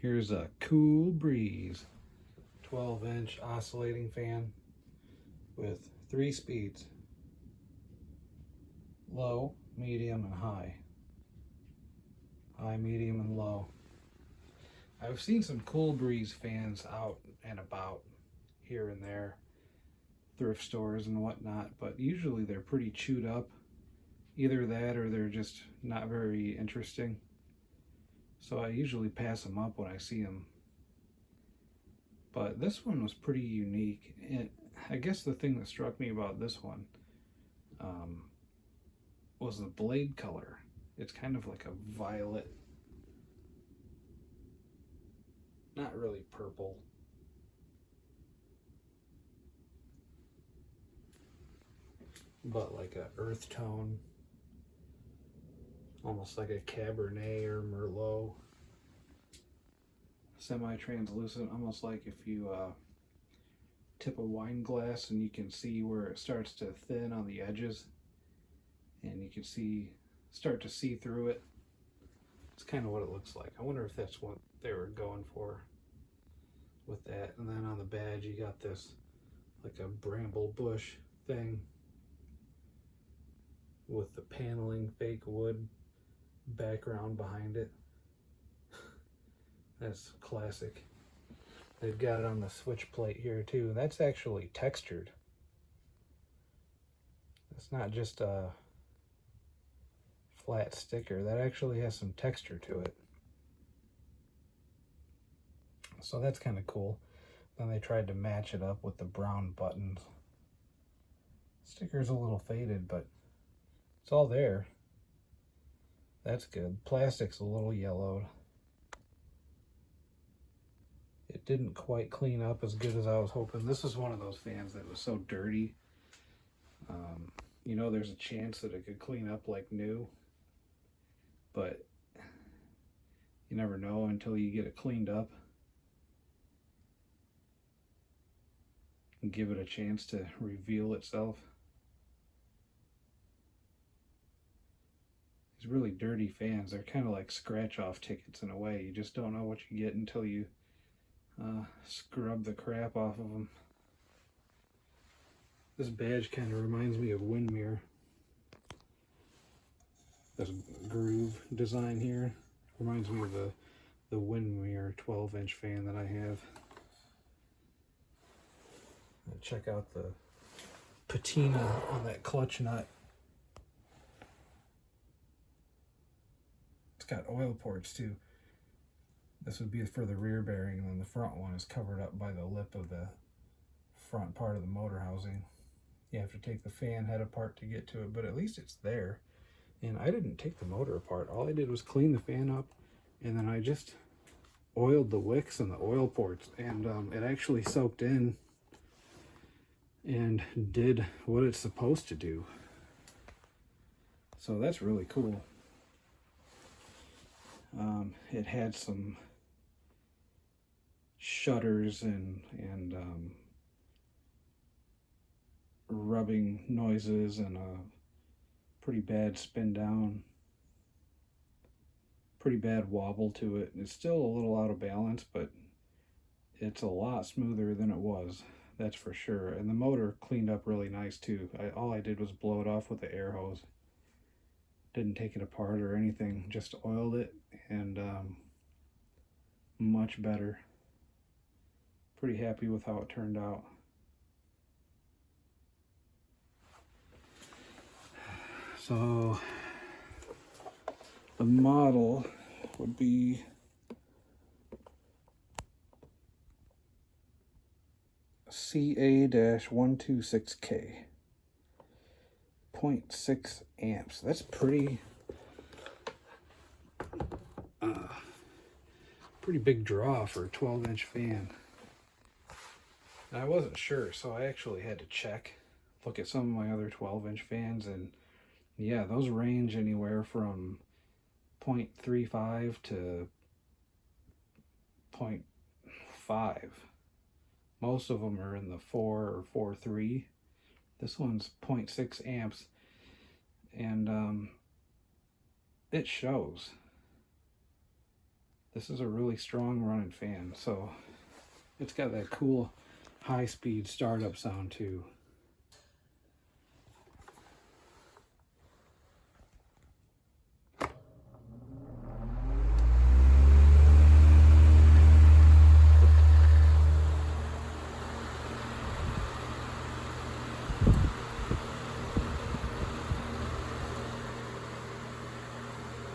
Here's a Cool Breeze 12-inch oscillating fan with 3 speeds: low, medium, and high. High, medium, and low. I've seen some Cool Breeze fans out and about here and there, thrift stores and whatnot, but usually they're pretty chewed up. Either that or they're just not very interesting. So I usually pass them up when I see them. But this one was pretty unique. And I guess the thing that struck me about this one was the blade color. It's kind of like a violet, not really purple. But like a earth tone, almost like a Cabernet or Merlot. Semi-translucent, almost like if you tip a wine glass and you can see where it starts to thin on the edges, and you can start to see through it. It's kind of what it looks like. I wonder if that's what they were going for with that. And then on the badge you got this like a bramble bush thing with the paneling fake wood background behind it. That's classic. They've got it on the switch plate here too. That's actually textured. It's not just a flat sticker. That actually has some texture to it. So that's kind of cool. Then they tried to match it up with the brown buttons. Sticker's a little faded, but it's all there. That's good. Plastic's a little yellowed. It didn't quite clean up as good as I was hoping. This is one of those fans that was so dirty. You know, there's a chance that it could clean up like new, but you never know until you get it cleaned up and give it a chance to reveal itself. These really dirty fans, they're kind of like scratch-off tickets in a way. You just don't know what you get until you scrub the crap off of them. This badge kind of reminds me of Windmere. This groove design here reminds me of the Windmere 12-inch fan that I have. Check out the patina on that clutch nut. It's got oil ports too. This would be for the rear bearing, and then the front one is covered up by the lip of the front part of the motor housing. You have to take the fan head apart to get to it, but at least it's there. And I didn't take the motor apart. All I did was clean the fan up, and then I just oiled the wicks and the oil ports, and it actually soaked in and did what it's supposed to do. So that's really cool. It had some shutters and rubbing noises and a pretty bad spin down, pretty bad wobble to it. It's still a little out of balance, but it's a lot smoother than it was, that's for sure. And the motor cleaned up really nice too. All I did was blow it off with the air hose. Didn't take it apart or anything, just oiled it, and much better. Pretty happy with how it turned out. So the model would be CA-126K, 0.6 amps. That's pretty big draw for a 12-inch fan. And I wasn't sure, so I actually had to look at some of my other 12-inch fans, and yeah, those range anywhere from 0.35 to 0.5. Most of them are in the 4 or 4.3. This one's 0.6 amps, and it shows. This is a really strong running fan, so it's got that cool high-speed startup sound too.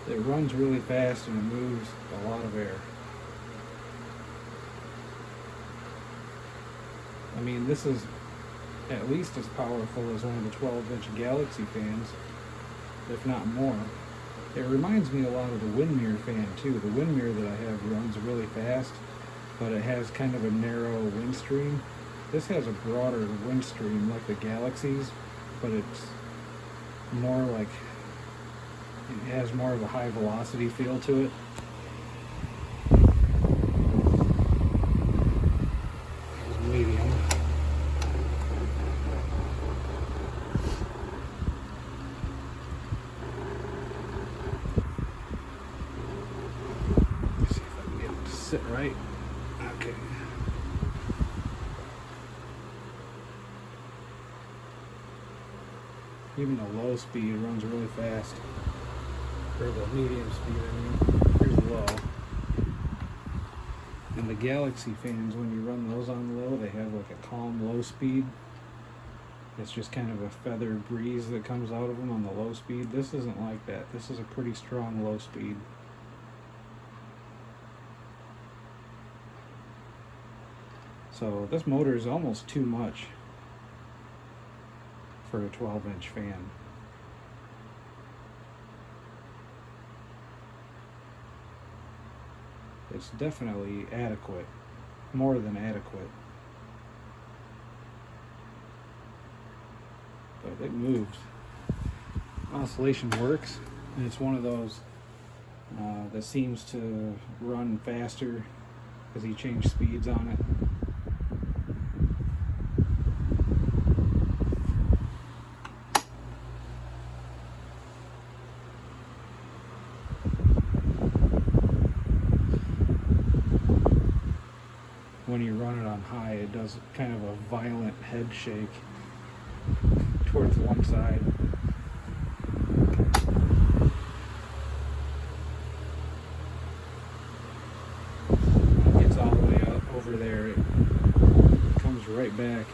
It runs really fast and it moves a lot of air. I mean, this is at least as powerful as one of the 12-inch Galaxy fans, if not more. It reminds me a lot of the Windmere fan too. The Windmere that I have runs really fast, but it has kind of a narrow wind stream. This has a broader wind stream like the Galaxies, but it's more like, it has more of a high velocity feel to it. Medium. Let's see if I can get it to sit right. Okay. Even the low speed runs really fast. Or the medium speed, I mean. Here's low. And the Galaxy fans, when you run those on low, they have like a calm low speed. It's just kind of a feathered breeze that comes out of them on the low speed. This isn't like that. This is a pretty strong low speed. So this motor is almost too much for a 12-inch fan. It's definitely adequate, more than adequate. But it moves. Oscillation works, and it's one of those that seems to run faster because he changed speeds on it. When you run it on high, it does kind of a violent head shake towards one side. When it gets all the way up over there, it comes right back.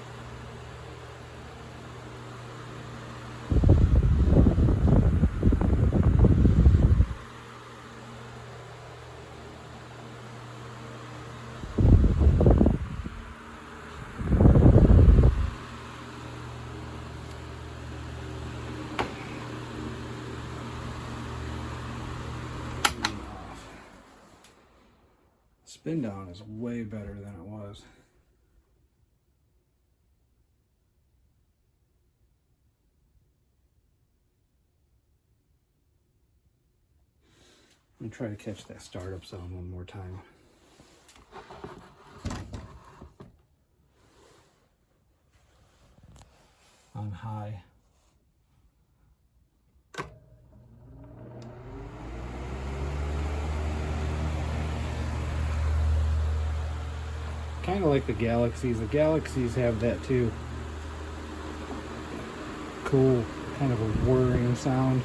Spin down is way better than it was. Let me try to catch that startup sound one more time. On high. Kind of like the Galaxies. The Galaxies have that too. Cool, kind of a whirring sound.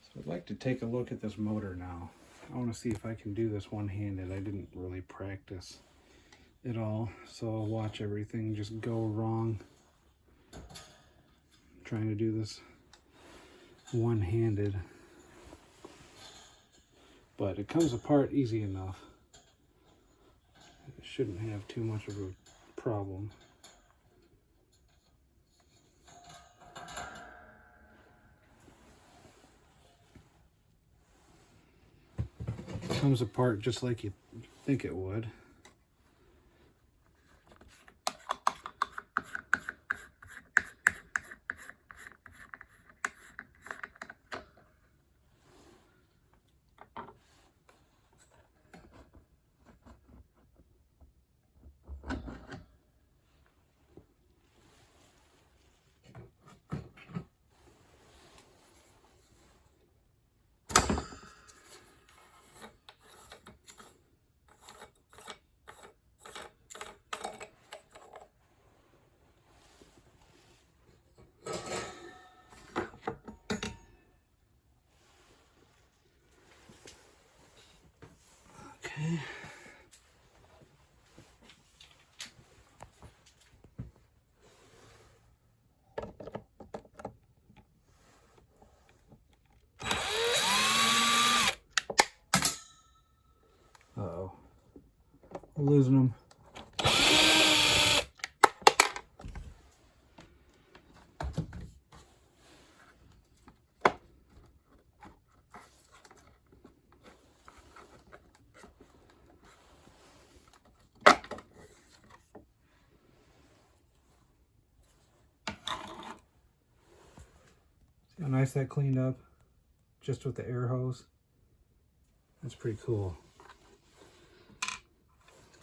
So I'd like to take a look at this motor now. I want to see if I can do this one-handed. I didn't really practice at all, so I'll watch everything just go wrong. I'm trying to do this one-handed, but it comes apart easy enough. It shouldn't have too much of a problem. Comes apart just like you think it would. Okay. Uh-oh. We're losing them. See how nice that cleaned up? Just with the air hose. That's pretty cool.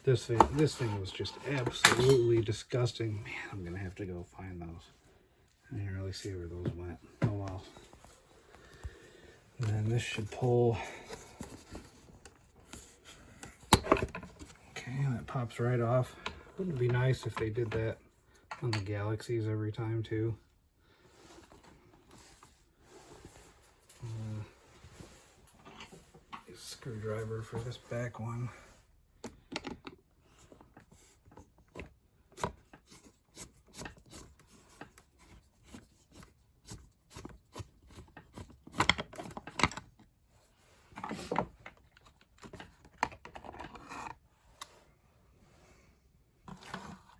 This thing was just absolutely disgusting. Man, I'm gonna have to go find those. I didn't really see where those went. Oh well. And then this should pull. Okay, that pops right off. Wouldn't it be nice if they did that on the Galaxies every time too? Screwdriver for this back one.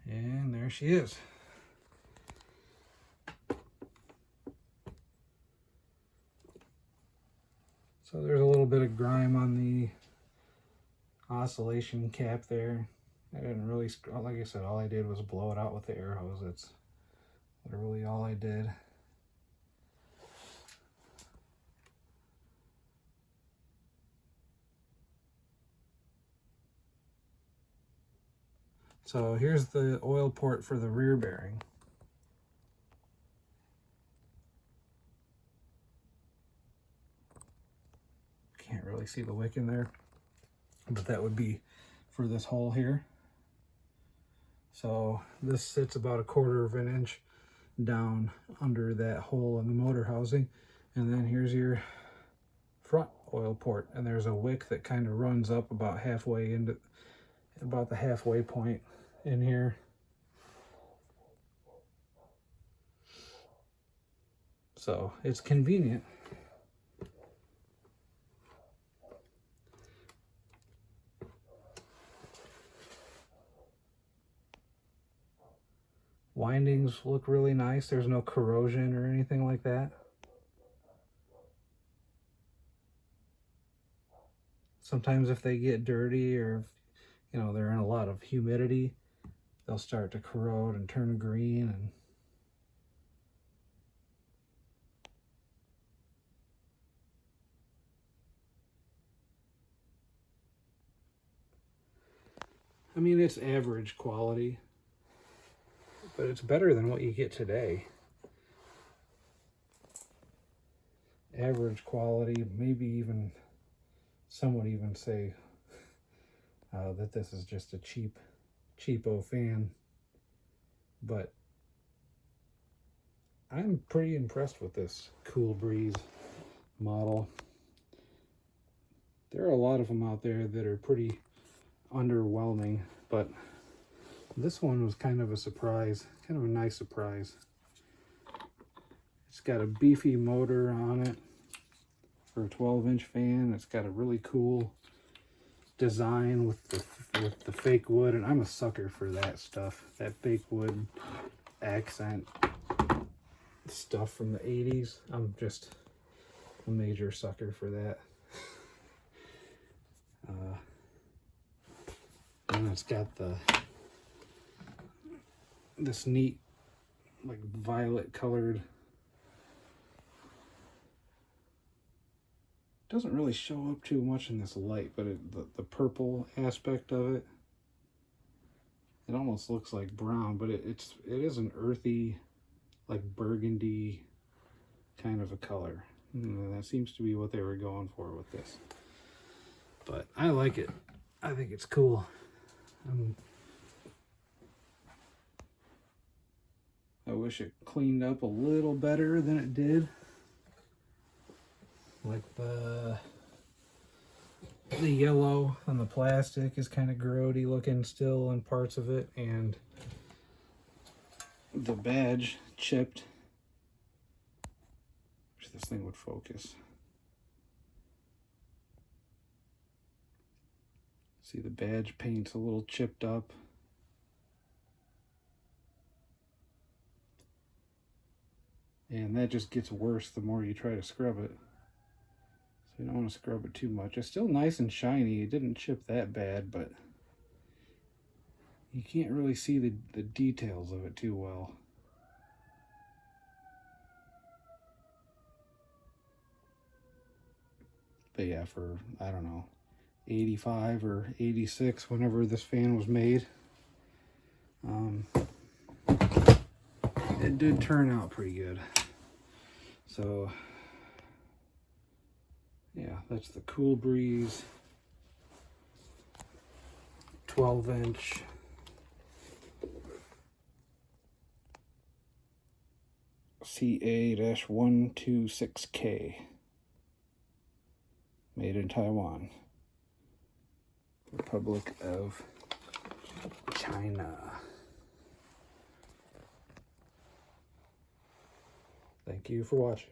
And there she is. So there's a little bit of grime on the oscillation cap there. I didn't really, like I said, all I did was blow it out with the air hose. That's literally all I did. So here's the oil port for the rear bearing. Can't really see the wick in there, but that would be for this hole here. So this sits about 1/4 of an inch down under that hole in the motor housing. And then here's your front oil port. And there's a wick that kind of runs up about halfway into, about the halfway point in here. So it's convenient. Windings look really nice. There's no corrosion or anything like that. Sometimes if they get dirty or, you know, they're in a lot of humidity, they'll start to corrode and turn green. And I mean, it's average quality, but it's better than what you get today. Average quality, maybe even, some would even say that this is just a cheapo fan. But I'm pretty impressed with this Cool Breeze model. There are a lot of them out there that are pretty underwhelming, but this one was kind of a surprise, kind of a nice surprise. It's got a beefy motor on it for a 12-inch fan. It's got a really cool design with the fake wood, and I'm a sucker for that stuff, that fake wood accent stuff from the 80s. I'm just a major sucker for that. And it's got this neat, like, violet colored, doesn't really show up too much in this light, but the purple aspect of it, it almost looks like brown, but it is an earthy, like burgundy kind of a color. And that seems to be what they were going for with this. But I like it. I think it's cool. I wish it cleaned up a little better than it did. Like the The yellow on the plastic is kind of grody looking still in parts of it, and the badge chipped. Wish this thing would focus. See, the badge paint's a little chipped up. And that just gets worse the more you try to scrub it. So you don't want to scrub it too much. It's still nice and shiny. It didn't chip that bad, but you can't really see the details of it too well. But yeah, for, I don't know, 85 or 86, whenever this fan was made, it did turn out pretty good. So yeah, that's the Cool Breeze 12-inch CA-126K, made in Taiwan, Republic of China. Thank you for watching.